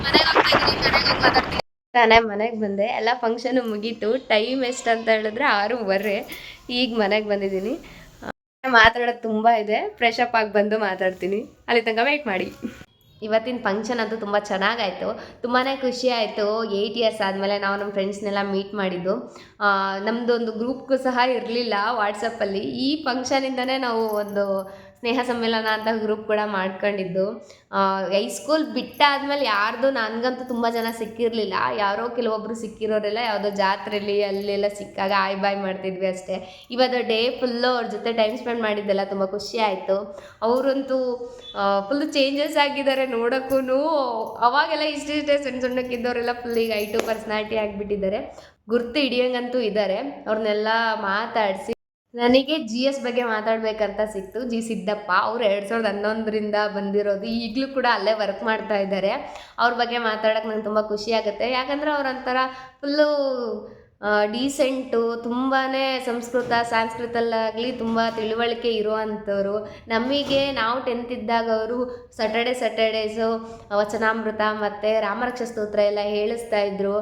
ಮನೆಗೆ ಹೋಗ್ತಾ ಇದ್ದೀನಿ, ಮನೆಗೆ ಹೋಗಿ ಮಾತಾಡ್ತೀನಿ. ತಾನೇ ಮನೆಗೆ ಬಂದೆ, ಎಲ್ಲ ಫಂಕ್ಷನು ಮುಗೀತು. ಟೈಮ್ ಎಷ್ಟು ಅಂತ ಹೇಳಿದ್ರೆ 6:15. ಈಗ ಮನೆಗೆ ಬಂದಿದ್ದೀನಿ. ಮಾತಾಡೋದು ತುಂಬ ಇದೆ, ಫ್ರೆಶ್ ಅಪ್ ಆಗಿ ಬಂದು ಮಾತಾಡ್ತೀನಿ. ಅಲ್ಲಿ ತನಕ ವೆಯ್ಟ್ ಮಾಡಿ. ಇವತ್ತಿನ ಫಂಕ್ಷನ್ ಅಂತೂ ತುಂಬ ಚೆನ್ನಾಗಾಯಿತು, ತುಂಬಾ ಖುಷಿ ಆಯಿತು. 8 ಇಯರ್ಸ್ ಆದಮೇಲೆ ನಾವು ನಮ್ಮ ಫ್ರೆಂಡ್ಸ್ನೆಲ್ಲ ಮೀಟ್ ಮಾಡಿದ್ದು. ನಮ್ಮದು ಒಂದು ಗ್ರೂಪ್ಗೂ ಸಹ ಇರಲಿಲ್ಲ ವಾಟ್ಸಪ್ಪಲ್ಲಿ. ಈ ಫಂಕ್ಷನಿಂದನೇ ನಾವು ಒಂದು ಸ್ನೇಹ ಸಮ್ಮೇಳನ ಅಂತ ಗ್ರೂಪ್ ಕೂಡ ಮಾಡ್ಕೊಂಡಿದ್ದು. ಹೈಸ್ಕೂಲ್ ಬಿಟ್ಟಾದ್ಮೇಲೆ ಯಾರ್ದು ನನಗಂತೂ ತುಂಬ ಜನ ಸಿಕ್ಕಿರಲಿಲ್ಲ. ಯಾರೋ ಕೆಲವೊಬ್ಬರು ಸಿಕ್ಕಿರೋರೆಲ್ಲ ಯಾವುದೋ ಜಾತ್ರೆಯಲ್ಲಿ ಅಲ್ಲೆಲ್ಲ ಸಿಕ್ಕಾಗ ಆಯ್ ಬಾಯ್ ಮಾಡ್ತಿದ್ವಿ ಅಷ್ಟೇ. ಇವತ್ತು ಡೇ ಫುಲ್ಲು ಅವ್ರ ಜೊತೆ ಟೈಮ್ ಸ್ಪೆಂಡ್ ಮಾಡಿದ್ದೆಲ್ಲ ತುಂಬ ಖುಷಿ ಆಯಿತು. ಅವರಂತೂ ಫುಲ್ಲು ಚೇಂಜಸ್ ಆಗಿದ್ದಾರೆ ನೋಡೋಕ್ಕೂ. ಅವಾಗೆಲ್ಲ ಇಷ್ಟೇ ಸಣ್ಣಕ್ಕಿದ್ದವರೆಲ್ಲ ಫುಲ್ ಈಗ I2 ಪರ್ಸ್ನಾಲಿಟಿ ಆಗಿಬಿಟ್ಟಿದ್ದಾರೆ. ಗುರ್ತು ಹಿಡಿಯೋಂಗಂತೂ ಇದ್ದಾರೆ. ಅವ್ರನ್ನೆಲ್ಲ ಮಾತಾಡಿಸಿ ನನಗೆ GS ಬಗ್ಗೆ ಮಾತಾಡಬೇಕಂತ ಸಿಕ್ತು. G ಸಿದ್ದಪ್ಪ ಅವರು 2011ರಿಂದ ಬಂದಿರೋದು, ಈಗಲೂ ಕೂಡ ಅಲ್ಲೇ ವರ್ಕ್ ಮಾಡ್ತಾ ಇದ್ದಾರೆ. ಅವ್ರ ಬಗ್ಗೆ ಮಾತಾಡೋಕ್ಕೆ ನಂಗೆ ತುಂಬ ಖುಷಿ ಆಗುತ್ತೆ. ಯಾಕಂದರೆ ಅವರೊಂಥರ ಫುಲ್ಲು ಡೀಸೆಂಟು, ತುಂಬಾ ಸಂಸ್ಕೃತಲ್ಲಾಗಲಿ ತುಂಬ ತಿಳುವಳಿಕೆ ಇರುವಂಥವ್ರು. ನಮಗೆ ನಾವು 10th ಇದ್ದಾಗ ಅವರು ಸ್ಯಾಟರ್ಡೇಸು ವಚನಾಮೃತ ಮತ್ತು ರಾಮರಕ್ಷ ಸ್ತೋತ್ರ ಎಲ್ಲ ಹೇಳಿಸ್ತಾ ಇದ್ರು.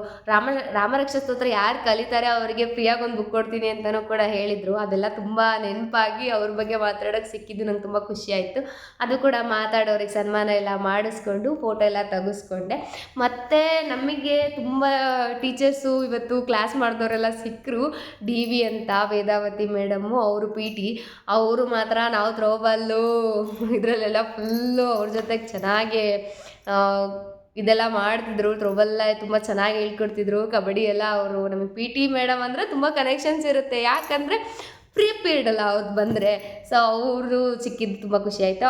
ರಾಮರಕ್ಷ ಸ್ತೋತ್ರ ಯಾರು ಕಲಿತಾರೆ ಅವರಿಗೆ ಫ್ರೀಯಾಗಿ ಒಂದು ಬುಕ್ ಕೊಡ್ತೀನಿ ಅಂತಲೂ ಕೂಡ ಹೇಳಿದರು. ಅದೆಲ್ಲ ತುಂಬ ನೆನಪಾಗಿ ಅವ್ರ ಬಗ್ಗೆ ಮಾತಾಡೋಕ್ಕೆ ಸಿಕ್ಕಿದ್ದು ನಂಗೆ ತುಂಬ ಖುಷಿ ಆಯಿತು. ಅದು ಕೂಡ ಮಾತಾಡೋರಿಗೆ ಸನ್ಮಾನ ಎಲ್ಲ ಮಾಡಿಸ್ಕೊಂಡು ಫೋಟೋ ಎಲ್ಲ ತೆಗೆಸ್ಕೊಂಡೆ. ಮತ್ತು ನಮಗೆ ತುಂಬ ಟೀಚರ್ಸು ಇವತ್ತು ಕ್ಲಾಸ್ ಮಾಡಿದವರೆಲ್ಲ ಸಿಕ್ಕರು. DV ಅಂತ ವೇದಾವತಿ ಮೇಡಮ್ಮು, ಅವರು PT. ಅವರು ಮಾತ್ರ ನಾವು ಥ್ರೋಬಾಲು ಇದರಲ್ಲೆಲ್ಲ ಫುಲ್ಲು ಅವ್ರ ಜೊತೆಗೆ ಚೆನ್ನಾಗಿ ಇದೆಲ್ಲ ಮಾಡ್ತಿದ್ರು. ಥ್ರೋಬಾಲ್ ತುಂಬ ಚೆನ್ನಾಗಿ ಹೇಳ್ಕೊಡ್ತಿದ್ರು. ಕಬಡ್ಡಿ ಎಲ್ಲ ಅವರು ನಮಗೆ PT ಮೇಡಮ್ ಅಂದರೆ ತುಂಬ ಕನೆಕ್ಷನ್ಸ್ ಇರುತ್ತೆ. ಯಾಕಂದರೆ ಫ್ರೀ ಪೀರಿಯಡ್ ಅಲ್ಲ ಅವ್ರು ಬಂದರೆ. ಸೊ ಅವರು ಸಿಕ್ಕಿದ್ದು ತುಂಬ ಖುಷಿ ಆಯಿತು.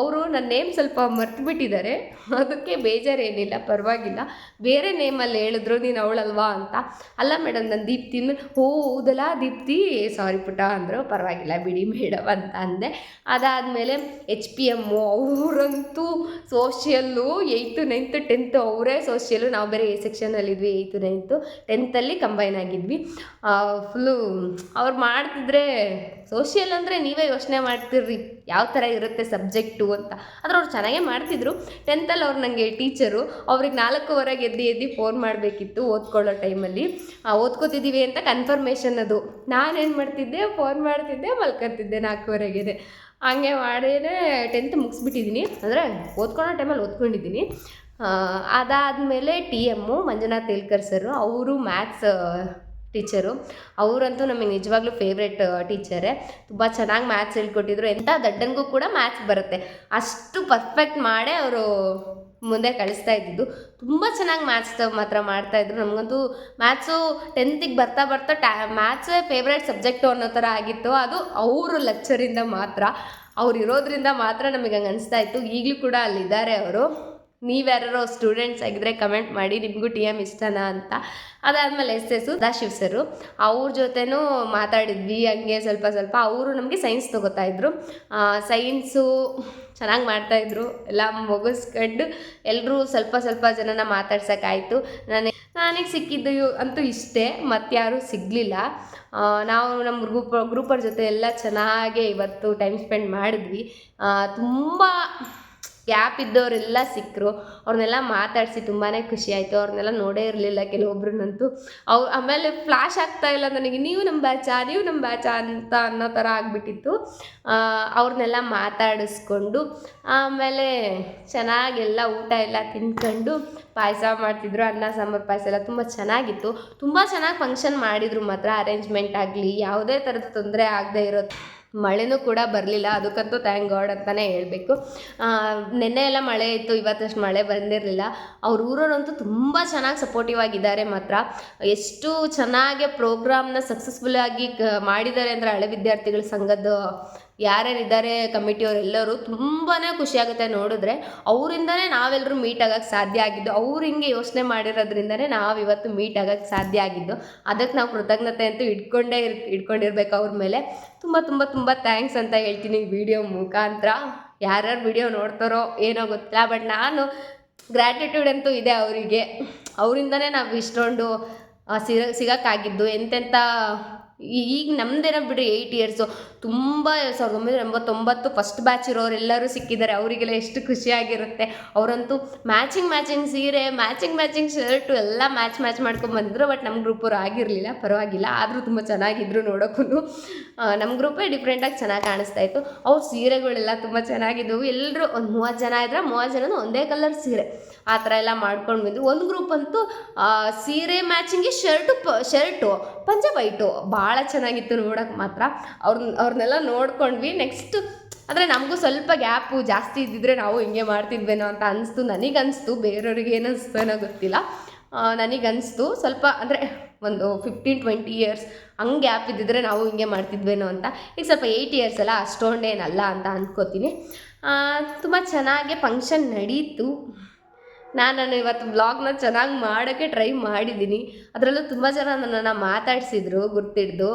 ಅವರು ನನ್ನ ನೇಮ್ ಸ್ವಲ್ಪ ಮರ್ತು ಬಿಟ್ಟಿದ್ದಾರೆ, ಅದಕ್ಕೆ ಬೇಜಾರೇನಿಲ್ಲ, ಪರವಾಗಿಲ್ಲ. ಬೇರೆ ನೇಮಲ್ಲಿ ಹೇಳಿದ್ರು ನೀನು ಅವಳಲ್ವಾ ಅಂತ. ಅಲ್ಲ ಮೇಡಮ್ ನಾನು ದೀಪ್ತಿ ಅಂದ್ಮೇಲೆ ಹೌದಲ್ಲ ದೀಪ್ತಿ, ಸಾರಿ ಪುಟ ಅಂದರು. ಪರವಾಗಿಲ್ಲ ಬಿಡಿ ಮೇಡಮ್ ಅಂತ ಅಂದೆ. ಅದಾದಮೇಲೆ HPM ಅವರಂತೂ ಸೋಷಿಯಲ್ಲು 8th 9th 10th ಅವರೇ ಸೋಷಿಯಲ್ಲು. ನಾವು ಬೇರೆ A ಸೆಕ್ಷನಲ್ಲಿದ್ವಿ, 8th 9th 10th ಕಂಬೈನ್ ಆಗಿದ್ವಿ. ಫುಲ್ಲು ಅವ್ರು ಮಾಡ್ತಿದ್ರೆ ಸೋಷಿಯಲ್ ಅಂದರೆ ನೀವೇ ಯೋಚನೆ ಮಾಡ್ತಿರ್ರಿ ಯಾವ ಥರ ಇರುತ್ತೆ ಸಬ್ಜೆಕ್ಟು ಅಂತ. ಆದರೆ ಅವ್ರು ಚೆನ್ನಾಗೇ ಮಾಡ್ತಿದ್ರು. 10th ಅವ್ರು ನನಗೆ ಟೀಚರು. ಅವ್ರಿಗೆ 4:15 ಎದ್ದು ಫೋನ್ ಮಾಡಬೇಕಿತ್ತು ಓದ್ಕೊಳ್ಳೋ ಟೈಮಲ್ಲಿ. ಓದ್ಕೋತಿದ್ದೀವಿ ಅಂತ ಕನ್ಫರ್ಮೇಷನ್ ಅದು. ನಾನೇನು ಮಾಡ್ತಿದ್ದೆ, ಫೋನ್ ಮಾಡ್ತಿದ್ದೆ, ಮಲ್ಕೊತಿದ್ದೆ 4:15ಗೆ. ಹಂಗೆ ಮಾಡೇನೆ 10th ಮುಗಿಸ್ಬಿಟ್ಟಿದ್ದೀನಿ, ಅಂದರೆ ಓದ್ಕೊಳ್ಳೋ ಟೈಮಲ್ಲಿ ಓದ್ಕೊಂಡಿದ್ದೀನಿ. ಅದಾದಮೇಲೆ TM ಮಂಜುನಾಥ್ ತೇಲ್ಕರ್ ಸರು, ಅವರು ಮ್ಯಾಥ್ಸ್ ಟೀಚರು. ಅವರಂತೂ ನಮಗೆ ನಿಜವಾಗ್ಲೂ ಫೇವ್ರೆಟ್ ಟೀಚರೇ. ತುಂಬ ಚೆನ್ನಾಗಿ ಮ್ಯಾಥ್ಸ್ ಹೇಳ್ಕೊಟ್ಟಿದ್ರು. ಎಂಥ ದಡ್ಡನಿಗೂ ಕೂಡ ಮ್ಯಾಥ್ಸ್ ಬರುತ್ತೆ, ಅಷ್ಟು ಪರ್ಫೆಕ್ಟ್ ಮಾಡೇ ಅವರು ಮುಂದೆ ಕಳಿಸ್ತಾ ಇದ್ದಿದ್ದು. ತುಂಬ ಚೆನ್ನಾಗಿ ಮ್ಯಾಥ್ಸ್ ಮಾತ್ರ ಮಾಡ್ತಾಯಿದ್ರು. ನಮಗಂತೂ ಮ್ಯಾಥ್ಸು 10th ಬರ್ತಾ ಮ್ಯಾಥ್ಸೇ ಫೇವ್ರೆಟ್ ಸಬ್ಜೆಕ್ಟು ಅನ್ನೋ ಥರ ಆಗಿತ್ತು. ಅದು ಅವರು ಲೆಕ್ಚರಿಂದ ಮಾತ್ರ. ಅವ್ರು ಇರೋದ್ರಿಂದ ಮಾತ್ರ ನಮಗೆ ಹಂಗೆ ಅನಿಸ್ತಾ ಇತ್ತು. ಈಗಲೂ ಕೂಡ ಅಲ್ಲಿದ್ದಾರೆ ಅವರು. ನೀವ್ಯಾರೋ ಸ್ಟೂಡೆಂಟ್ಸ್ ಆಗಿದ್ರೆ ಕಮೆಂಟ್ ಮಾಡಿ ನಿಮಗೂ TM ಇಷ್ಟನಾ ಅಂತ. ಅದಾದಮೇಲೆ SS ಸದಾಶಿವ್ ಸರು, ಅವ್ರ ಜೊತೆನೂ ಮಾತಾಡಿದ್ವಿ ಹಂಗೆ ಸ್ವಲ್ಪ. ಅವರು ನಮಗೆ ಸೈನ್ಸ್ ತೊಗೋತಾಯಿದ್ರು. ಸೈನ್ಸು ಚೆನ್ನಾಗಿ ಮಾಡ್ತಾಯಿದ್ರು. ಎಲ್ಲ ಮುಗಿಸ್ಕೊಂಡು ಎಲ್ಲರೂ ಸ್ವಲ್ಪ ಜನನ ಮಾತಾಡ್ಸೋಕ್ಕಾಯಿತು. ನನಗೆ ಸಿಕ್ಕಿದ್ದು ಅಂತೂ ಇಷ್ಟೇ, ಮತ್ತಾರೂ ಸಿಗಲಿಲ್ಲ. ನಾವು ನಮ್ಮ ಗ್ರೂಪರ ಜೊತೆ ಎಲ್ಲ ಚೆನ್ನಾಗೇ ಇವತ್ತು ಟೈಮ್ ಸ್ಪೆಂಡ್ ಮಾಡಿದ್ವಿ. ತುಂಬ ಗ್ಯಾಪ್ ಇದ್ದವರೆಲ್ಲ ಸಿಕ್ಕರು. ಅವ್ರನ್ನೆಲ್ಲ ಮಾತಾಡಿಸಿ ತುಂಬಾ ಖುಷಿ ಆಯಿತು. ಅವ್ರನ್ನೆಲ್ಲ ನೋಡೇ ಇರಲಿಲ್ಲ ಕೆಲವೊಬ್ರನ್ನಂತೂ. ಆಮೇಲೆ ಫ್ಲ್ಯಾಶ್ ಆಗ್ತಾಯಿಲ್ಲ ನನಗೆ, ನೀವು ನಮ್ಮ ಬ್ಯಾಚಾ ಅಂತ ಅನ್ನೋ ಥರ ಆಗಿಬಿಟ್ಟಿತ್ತು. ಅವ್ರನ್ನೆಲ್ಲ ಮಾತಾಡಿಸ್ಕೊಂಡು ಆಮೇಲೆ ಚೆನ್ನಾಗೆಲ್ಲ ಊಟ ಎಲ್ಲ ತಿನ್ಕೊಂಡು ಪಾಯಸ ಮಾಡ್ತಿದ್ರು. ಅನ್ನ ಸಾಂಬಾರು ಪಾಯಸ ಎಲ್ಲ ತುಂಬ ಚೆನ್ನಾಗಿತ್ತು. ತುಂಬ ಚೆನ್ನಾಗಿ ಫಂಕ್ಷನ್ ಮಾಡಿದರು ಮಾತ್ರ. ಅರೇಂಜ್ಮೆಂಟ್ ಆಗಲಿ ಯಾವುದೇ ಥರದ ತೊಂದರೆ ಆಗದೆ ಇರೋ, ಮಳೆನೂ ಕೂಡ ಬರಲಿಲ್ಲ. ಅದಕ್ಕಂತೂ ಥ್ಯಾಂಕ್ ಗಾಡ್ ಅಂತಲೇ ಹೇಳಬೇಕು. ನೆನ್ನೆ ಎಲ್ಲ ಮಳೆ ಇತ್ತು, ಇವತ್ತಷ್ಟು ಮಳೆ ಬಂದಿರಲಿಲ್ಲ. ಅವ್ರ ಊರವರಂತೂ ತುಂಬ ಚೆನ್ನಾಗಿ ಸಪೋರ್ಟಿವ್ ಆಗಿದ್ದಾರೆ ಮಾತ್ರ. ಎಷ್ಟು ಚೆನ್ನಾಗಿ ಪ್ರೋಗ್ರಾಮ್ನ ಸಕ್ಸಸ್ಫುಲ್ಲಾಗಿ ಮಾಡಿದ್ದಾರೆ ಅಂದರೆ ಹಳೆ ವಿದ್ಯಾರ್ಥಿಗಳ ಸಂಘದ ಯಾರ್ಯಾರಿದ್ದಾರೆ ಕಮಿಟಿಯವರೆಲ್ಲರೂ ತುಂಬಾ ಖುಷಿಯಾಗುತ್ತೆ ನೋಡಿದ್ರೆ. ಅವರಿಂದನೇ ನಾವೆಲ್ಲರೂ ಮೀಟ್ ಆಗೋಕ್ಕೆ ಸಾಧ್ಯ ಆಗಿದ್ದು. ಅವ್ರು ಹಿಂಗೆ ಯೋಚನೆ ಮಾಡಿರೋದ್ರಿಂದನೇ ನಾವು ಇವತ್ತು ಮೀಟ್ ಆಗೋಕ್ಕೆ ಸಾಧ್ಯ ಆಗಿದ್ದು. ಅದಕ್ಕೆ ನಾವು ಕೃತಜ್ಞತೆ ಅಂತೂ ಇಟ್ಕೊಂಡಿರ್ಬೇಕು ಅವ್ರ ಮೇಲೆ. ತುಂಬ ಥ್ಯಾಂಕ್ಸ್ ಅಂತ ಹೇಳ್ತೀನಿ ವಿಡಿಯೋ ಮುಖಾಂತರ. ಯಾರ್ಯಾರು ವಿಡಿಯೋ ನೋಡ್ತಾರೋ ಏನೋ ಗೊತ್ತಿಲ್ಲ, ಬಟ್ ನಾನು ಗ್ರ್ಯಾಟಿಟ್ಯೂಡ್ ಅಂತೂ ಇದೆ ಅವರಿಗೆ. ಅವರಿಂದನೇ ನಾವು ಇಷ್ಟೊಂದು ಸಿಗೋಕ್ಕಾಗಿದ್ದು. ಎಂತೆಂಥ ಈಗ ನಮ್ಮದೇನೋ ಬಿಡಿ 8 ಇಯರ್ಸು, ತುಂಬ 1989 ಫಸ್ಟ್ ಬ್ಯಾಚ್ ಇರೋರೆಲ್ಲರೂ ಸಿಕ್ಕಿದ್ದಾರೆ. ಅವರಿಗೆಲ್ಲ ಎಷ್ಟು ಖುಷಿಯಾಗಿರುತ್ತೆ. ಅವರಂತೂ ಮ್ಯಾಚಿಂಗ್ ಸೀರೆ, ಮ್ಯಾಚಿಂಗ್ ಶರ್ಟು ಎಲ್ಲ ಮ್ಯಾಚ್ ಮಾಡ್ಕೊಂಡು ಬಂದಿದ್ರು. ಬಟ್ ನಮ್ಮ ಗ್ರೂಪವ್ರು ಆಗಿರಲಿಲ್ಲ, ಪರವಾಗಿಲ್ಲ. ಆದರೂ ತುಂಬ ಚೆನ್ನಾಗಿದ್ರು ನೋಡೋಕ್ಕೂ. ನಮ್ಮ ಗ್ರೂಪೇ ಡಿಫ್ರೆಂಟಾಗಿ ಚೆನ್ನಾಗಿ ಕಾಣಿಸ್ತಾ ಇತ್ತು. ಅವ್ರ ಸೀರೆಗಳೆಲ್ಲ ತುಂಬ ಚೆನ್ನಾಗಿದ್ದವು. ಎಲ್ಲರೂ ಒಂದು 30 ಜನ ಇದ್ರೆ 30 ಜನನೂ ಒಂದೇ ಕಲರ್ ಸೀರೆ ಆ ಥರ ಎಲ್ಲ ಮಾಡ್ಕೊಂಡು ಬಂದು. ಒಂದು ಗ್ರೂಪ್ ಅಂತೂ ಸೀರೆ ಮ್ಯಾಚಿಂಗ್ಗೆ ಶರ್ಟು ಪಂಚೆ ವೈಟು ಭಾಳ ಚೆನ್ನಾಗಿತ್ತು ನೋಡೋಕೆ ಮಾತ್ರ. ಅವ್ರನ್ನೆಲ್ಲ ನೋಡ್ಕೊಂಡ್ವಿ. ನೆಕ್ಸ್ಟ್ ಆದರೆ ನಮಗೂ ಸ್ವಲ್ಪ ಗ್ಯಾಪು ಜಾಸ್ತಿ ಇದ್ದಿದ್ರೆ ನಾವು ಹಿಂಗೆ ಮಾಡ್ತಿದ್ವೇನೋ ಅಂತ ನನಗನ್ನಿಸ್ತು. ಬೇರೆಯವ್ರಿಗೆ ಏನಿಸ್ತೇನೋ ಗೊತ್ತಿಲ್ಲ. ನನಗನ್ನಿಸ್ತು ಸ್ವಲ್ಪ, ಅಂದರೆ ಒಂದು 15-20 ಇಯರ್ಸ್ ಹಂಗೆ ಗ್ಯಾಪ್ ಇದ್ದಿದ್ರೆ ನಾವು ಹಿಂಗೆ ಮಾಡ್ತಿದ್ವೇನೋ ಅಂತ. ಈಗ ಸ್ವಲ್ಪ 8 ಇಯರ್ಸ್ ಅಲ್ಲ, ಅಷ್ಟೊಂದೇನಲ್ಲ ಅಂತ ಅಂದ್ಕೋತೀನಿ. ತುಂಬ ಚೆನ್ನಾಗಿ ಫಂಕ್ಷನ್ ನಡೀತು. ನಾನು ಇವತ್ತು ವ್ಲಾಗ್ನ ಚೆನ್ನಾಗಿ ಮಾಡೋಕ್ಕೆ ಟ್ರೈ ಮಾಡಿದ್ದೀನಿ. ಅದರಲ್ಲೂ ತುಂಬ ಜನ ನನ್ನನ್ನು ಮಾತಾಡಿಸಿದ್ರು ಗುರ್ತಿಡ್ದು.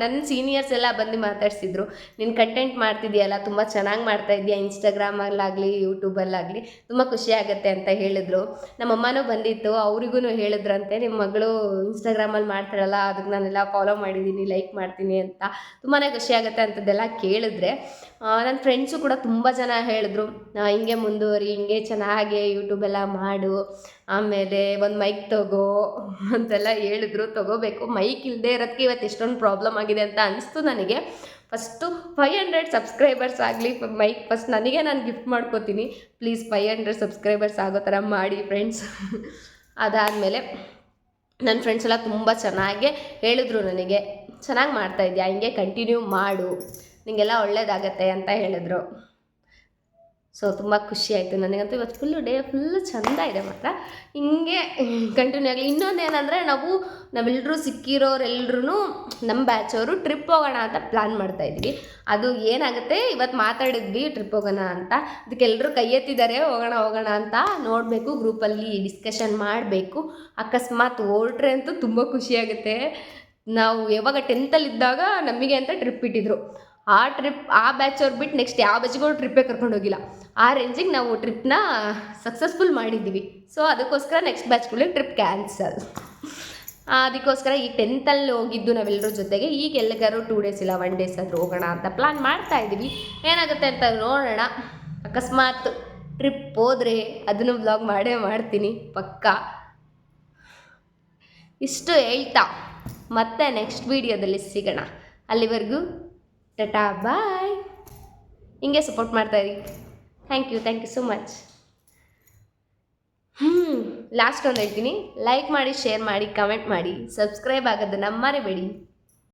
ನನ್ನ ಸೀನಿಯರ್ಸ್ ಎಲ್ಲ ಬಂದು ಮಾತಾಡಿಸಿದ್ರು, ನೀನು ಕಂಟೆಂಟ್ ಮಾಡ್ತಿದ್ದೀಯಲ್ಲ ತುಂಬ ಚೆನ್ನಾಗಿ ಮಾಡ್ತಾಯಿದ್ದೀಯ, ಇನ್ಸ್ಟಾಗ್ರಾಮಲ್ಲಾಗಲಿ ಯೂಟ್ಯೂಬಲ್ಲಾಗಲಿ ತುಂಬ ಖುಷಿ ಆಗುತ್ತೆ ಅಂತ ಹೇಳಿದ್ರು. ನಮ್ಮಮ್ಮನೂ ಬಂದಿತ್ತು, ಅವರಿಗೂ ಹೇಳಿದ್ರಂತೆ ನಿಮ್ಮ ಮಗಳು ಇನ್ಸ್ಟಾಗ್ರಾಮಲ್ಲಿ ಮಾಡ್ತಾರಲ್ಲ ಅದಕ್ಕೆ ನಾನೆಲ್ಲ ಫಾಲೋ ಮಾಡಿದ್ದೀನಿ, ಲೈಕ್ ಮಾಡ್ತೀನಿ ಅಂತ. ತುಂಬಾ ಖುಷಿ ಆಗುತ್ತೆ ಅಂಥದ್ದೆಲ್ಲ ಕೇಳಿದ್ರೆ. ನನ್ನ ಫ್ರೆಂಡ್ಸು ಕೂಡ ತುಂಬ ಜನ ಹೇಳಿದ್ರು, ಹಿಂಗೆ ಮುಂದುವರಿ, ಹಿಂಗೆ ಚೆನ್ನಾಗಿ ಯೂಟ್ಯೂಬೆಲ್ಲ ಮಾಡು, ಆಮೇಲೆ ಒಂದು ಮೈಕ್ ತಗೋ ಅಂತೆಲ್ಲ ಹೇಳಿದ್ರು. ತೊಗೋಬೇಕು. ಮೈಕ್ ಇಲ್ಲದೆ ಇರೋದಕ್ಕೆ ಇವತ್ತು ಎಷ್ಟೊಂದು ಪ್ರಾಬ್ಲಮ್ ಆಗಿದೆ ಅಂತ ಅನಿಸ್ತು ನನಗೆ. ಫಸ್ಟು 500 ಸಬ್ಸ್ಕ್ರೈಬರ್ಸ್ ಆಗಲಿ, ಮೈಕ್ ಫಸ್ಟ್ ನನಗೆ ನಾನು ಗಿಫ್ಟ್ ಮಾಡ್ಕೋತೀನಿ. ಪ್ಲೀಸ್ 500 ಸಬ್ಸ್ಕ್ರೈಬರ್ಸ್ ಆಗೋ ಥರ ಮಾಡಿ ಫ್ರೆಂಡ್ಸ್. ಅದಾದಮೇಲೆ ನನ್ನ ಫ್ರೆಂಡ್ಸ್ ಎಲ್ಲ ತುಂಬ ಚೆನ್ನಾಗೇ ಹೇಳಿದ್ರು ನನಗೆ, ಚೆನ್ನಾಗಿ ಮಾಡ್ತಾಯಿದ್ಯಾ, ಹಿಂಗೆ ಕಂಟಿನ್ಯೂ ಮಾಡು, ನಿಮಗೆಲ್ಲ ಒಳ್ಳೇದಾಗತ್ತೆ ಅಂತ ಹೇಳಿದ್ರು. ಸೊ ತುಂಬ ಖುಷಿ ಆಯಿತು ನನಗಂತೂ. ಇವತ್ತು ಡೇ ಫುಲ್ಲು ಚೆಂದ ಇದೆ ಮಾತ್ರ. ಹಿಂಗೆ ಕಂಟಿನ್ಯೂ ಆಗಲಿ. ಇನ್ನೊಂದೇನೆಂದರೆ ನಾವೆಲ್ಲರೂ ಸಿಕ್ಕಿರೋರೆಲ್ಲರೂ ನಮ್ಮ ಬ್ಯಾಚವರು ಟ್ರಿಪ್ ಹೋಗೋಣ ಅಂತ ಪ್ಲ್ಯಾನ್ ಮಾಡ್ತಾಯಿದ್ವಿ. ಅದು ಏನಾಗುತ್ತೆ ಇವತ್ತು ಮಾತಾಡಿದ್ವಿ ಟ್ರಿಪ್ ಹೋಗೋಣ ಅಂತ. ಅದಕ್ಕೆಲ್ಲರೂ ಕೈ ಎತ್ತಿದ್ದಾರೆ ಹೋಗೋಣ ಅಂತ. ನೋಡಬೇಕು, ಗ್ರೂಪಲ್ಲಿ ಡಿಸ್ಕಷನ್ ಮಾಡಬೇಕು. ಅಕಸ್ಮಾತ್ ಹೊರಟ್ರೆ ಅಂತೂ ತುಂಬ ಖುಷಿಯಾಗುತ್ತೆ. ನಾವು ಯಾವಾಗ 10th ನಮಗೆ ಅಂತ ಟ್ರಿಪ್ ಇಟ್ಟಿದ್ರು. ಆ ಬ್ಯಾಚ್ ಅವ್ರು ಬಿಟ್ಟು ನೆಕ್ಸ್ಟ್ ಯಾವ ಬ್ಯಾಚ್ಗೂ ಟ್ರಿಪ್ಪೇ ಕರ್ಕೊಂಡೋಗಿಲ್ಲ. ಆ ರೇಂಜಿಗೆ ನಾವು ಟ್ರಿಪ್ನ ಸಕ್ಸಸ್ಫುಲ್ ಮಾಡಿದ್ದೀವಿ. ಸೊ ಅದಕ್ಕೋಸ್ಕರ ನೆಕ್ಸ್ಟ್ ಬ್ಯಾಚ್ಗಳಿಗೆ ಟ್ರಿಪ್ ಕ್ಯಾನ್ಸಲ್. ಅದಕ್ಕೋಸ್ಕರ ಈ 10th ಹೋಗಿದ್ದು ನಾವೆಲ್ಲರ ಜೊತೆಗೆ. ಈಗ ಎಲ್ಲಿಗಾರು 2 ಡೇಸ್ ಇಲ್ಲ 1 ಡೇಸ್ ಆದರೂ ಹೋಗೋಣ ಅಂತ ಪ್ಲ್ಯಾನ್ ಮಾಡ್ತಾಯಿದ್ದೀವಿ. ಏನಾಗುತ್ತೆ ಅಂತ ನೋಡೋಣ. ಅಕಸ್ಮಾತ್ ಟ್ರಿಪ್ ಹೋದರೆ ಅದನ್ನು ವ್ಲಾಗ್ ಮಾಡ್ತೀನಿ ಪಕ್ಕಾ. ಇಷ್ಟು ಹೇಳ್ತಾ ಮತ್ತೆ ನೆಕ್ಸ್ಟ್ ವೀಡಿಯೋದಲ್ಲಿ ಸಿಗೋಣ. ಅಲ್ಲಿವರೆಗೂ ಟಾಟಾ ಬಾಯ್. ಹಿಂಗೆ ಸಪೋರ್ಟ್ ಮಾಡ್ತಾಯಿರಿ. Thank you so much. Last ಒಂದು ಹೇಳ್ತೀನಿ, ಲೈಕ್ ಮಾಡಿ, ಶೇರ್ ಮಾಡಿ, ಕಮೆಂಟ್ ಮಾಡಿ, ಸಬ್ಸ್ಕ್ರೈಬ್ ಆಗೋದನ್ನು ಮರಿಬೇಡಿ.